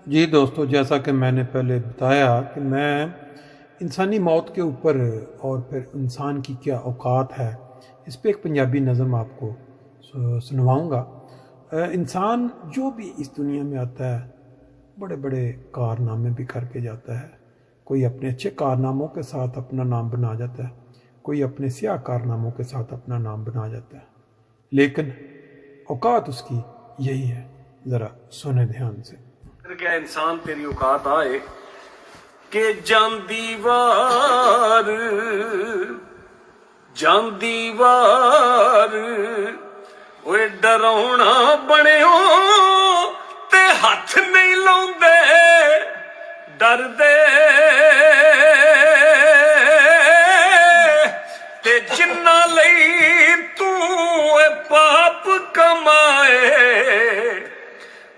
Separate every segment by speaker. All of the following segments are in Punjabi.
Speaker 1: जी दोस्तों, जैसा कि मैंने पहले बताया कि मैं इंसानी मौत के ऊपर और फिर इंसान की क्या औकात है, इस पे एक पंजाबी नज़म आपको सुनवाऊँगा। इंसान जो भी इस दुनिया में आता है बड़े बड़े कारनामे भी करके जाता है। कोई अपने अच्छे कारनामों के साथ अपना नाम बना जाता है, कोई अपने स्याह कारनामों के साथ अपना नाम बना जाता है, लेकिन औकात उसकी यही है। ज़रा सुने ध्यान से।
Speaker 2: क्या इंसान तेरी औकात आए कि ਜਾਂਦੀ ਵਾਰ ਓਏ ਡਰਾਉਣਾ ਬਣਿਓ ਤੇ ਹੱਥ ਨਹੀਂ ਲਾਉਂਦੇ ਡਰਦੇ ਤੇ ਜਿੰਨਾ ਲਈ ਤੂੰ ਇਹ ਪਾਪ ਕਮਾਏ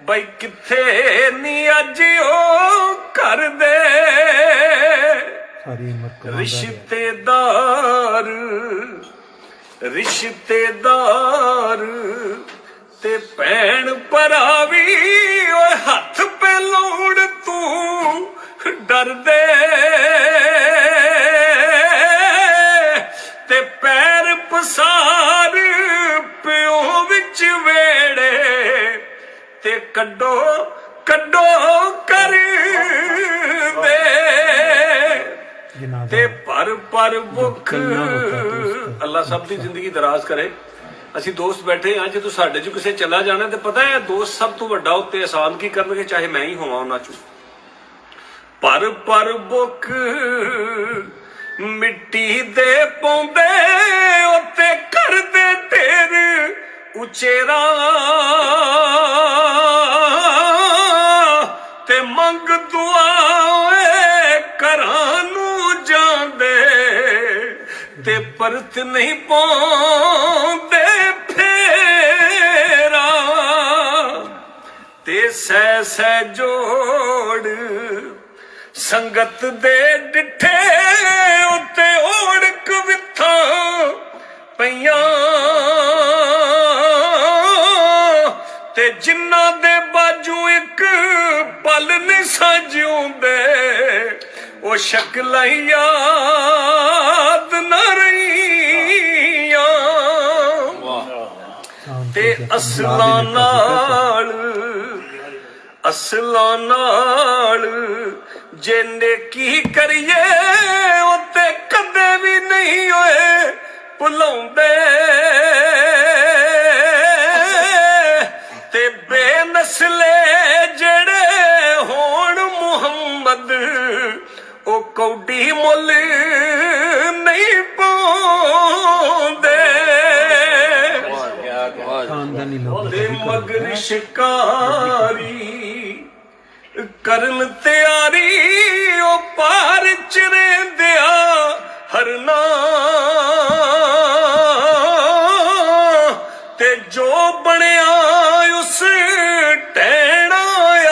Speaker 2: ਬਈ ਕਿੱਥੇ ਨੀ ਅੱਜ ਉਹ ਕਰਦੇ ਰਿਸ਼ਤੇਦਾਰ ਤੇ ਭੈਣ ਭਰਾ ਵੀ ਓਏ ਹੱਥ ਪੇ ਲਾਉਣ ਤੂੰ ਡਰਦੇ ਤੇ ਪੈਰ ਪਸਾਰ ਪਿਓ ਵਿੱਚ ਵੇੜੇ ਤੇ ਕੱਢੋ ਕਰ ਦੇ ਤੇ ਪਰ ਭੁੱਖ ਅੱਲਾ ਸਭ ਦੀ ਜ਼ਿੰਦਗੀ ਦਰਾਜ਼ ਕਰੇ। ਅਸੀਂ ਦੋਸਤ ਬੈਠੇ ਹਾਂ, ਜਦੋਂ ਸਾਡੇ ਚੋਂ ਕਿਸੇ ਚਲਾ ਜਾਣਾ ਤੇ ਪਤਾ ਹੈ ਦੋਸਤ ਸਭ ਤੋਂ ਵੱਡਾ ਉੱਤੇ ਆਸਾਨ ਕੀ ਕਰਨਗੇ, ਚਾਹੇ ਮੈਂ ਹੀ ਹੋਵਾਂ ਉਹਨਾਂ ਚੋਂ। ਪਰ ਭੁੱਖ ਮਿੱਟੀ ਦੇ ਪਾਉਂਦੇ ਉੱਤੇ ਕਰਦੇ ਢੇਰ ਉਚੇਰਾ ਤੇ ਮੰਗ ਦੁਆ ਘਰਾਂ ਨੂੰ ਜਾਂਦੇ ਤੇ ਪਰਤ ਨਹੀਂ ਪਾਉਂਦੇ ਫੇਰਾ ਤੇ ਸਹਿ ਜੋੜ ਸੰਗਤ ਦੇ ਡਿੱਠੇ ਉੱਤੇ ਓੜਕ ਵਿਥਾਂ ਪਈਆਂ ਤੇ ਜਿਨ੍ਹਾਂ ਦੇ ਬਾਜੂ ਇੱਕ ਪਲ ਨਹੀਂ ਸਾਜੂੰਦੇ ਉਹ ਸ਼ਕਲਾਂ ਯਾਦ ਨਾ ਰਹੀਆਂ ਤੇ ਅਸਲਾਂ ਨਾਲ ਜੇ ਨੇਕੀ ਕਰੀਏ ਉੱਤੇ ਕਦੇ ਵੀ ਨਹੀਂ ਹੋਏ ਭੁਲਾਉਂਦੇ ਤੇ ਬੇਨਸਲੇ ਜਿਹੜੇ ਹੋਣ ਮੁਹੰਮਦ ਉਹ ਕੌਡੀ ਮੁੱਲ ਨਹੀਂ ਪਾਉਂਦੇ ਤੇ ਮਗਰ ਸ਼ਿਕਾਰੀ ਕਰਨ ਤਿਆਰੀ ਉਹ ਪਾਰ ਚ ਰਹਿੰਦਿਆ ਹਰਨਾ ਤੇ ਜੋ ਬਣਿਆ ਉਸ ਟਹਿਣਾ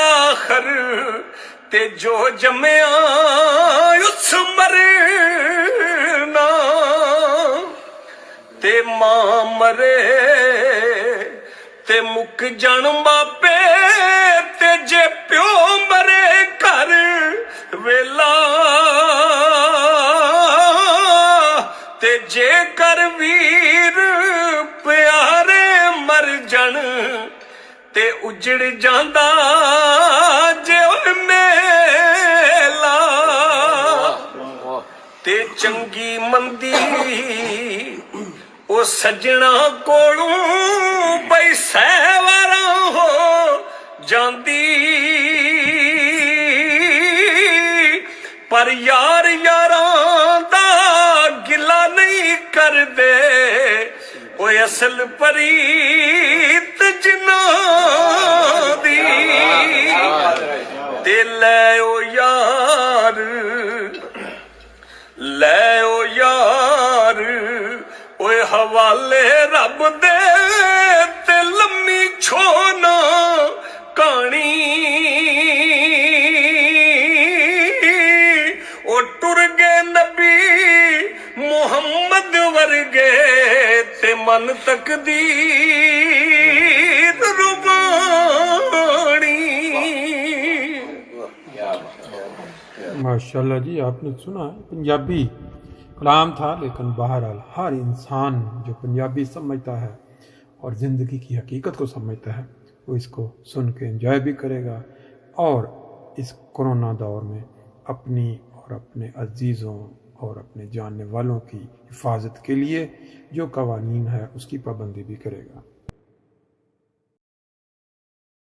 Speaker 2: ਆਖਰ ਤੇ ਜੋ ਜੰਮਿਆ ਉਸ ਮਰਨਾ ਤੇ ਮਾਂ ਮਰੇ ਤੇ ਮੁੱਕ ਜਾਣ ਬਾਪੇ ਤੇ ਜੇ ਪਿਓ ਮਰੇ ਘਰ ਵੇਲਾ ਤੇ ਜੇ ਕਰ ਵੀਰ ਪਿਆਰੇ ਮਰ ਜਾਣ ਤੇ ਉਜੜ ਜਾਂਦਾ ਜੇ ਉਹ ਮੇਲਾ ਤੇ ਚੰਗੀ ਮੰਦੀ ਉਹ ਸੱਜਣਾ ਕੋਲੋਂ ਬਈ ਸਹਿਵਾਰਾਂ ਹੋ ਜਾਂਦੀ ਪਰ ਯਾਰਾਂ ਦਾ ਗਿਲਾ ਨਹੀਂ ਕਰਦੇ ਓਏ ਅਸਲ ਪ੍ਰੀਤ ਜਿਨ੍ਹਾਂ ਦੀ ਤੇ ਲੈ ਓ ਯਾਰ ਓਏ ਹਵਾਲੇ ਰੱਬ ਦੇ ਤੇ ਲੰਮੀ ਛੋਨਾ ਕਹਾਣੀ ਉਹ ਟੁਰ ਗਏ ਨਬੀ ਮੁਹੰਮਦ ਵਰਗੇ ਤੇ ਮਨ ਤਕਦੀਰ ਰੁਬਾਣੀ
Speaker 1: माशाल्लाह जी, आपने सुना पंजाबी कलाम था, लेकिन बहरहाल हर इंसान जो पंजाबी समझता है और ज़िंदगी की हकीकत को समझता है वो इसको सुन के एंजॉय भी करेगा और इस कोरोना दौर में अपनी और अपने अजीज़ों और अपने जानने वालों की हिफाजत के लिए जो कवानीन है उसकी पाबंदी भी करेगा।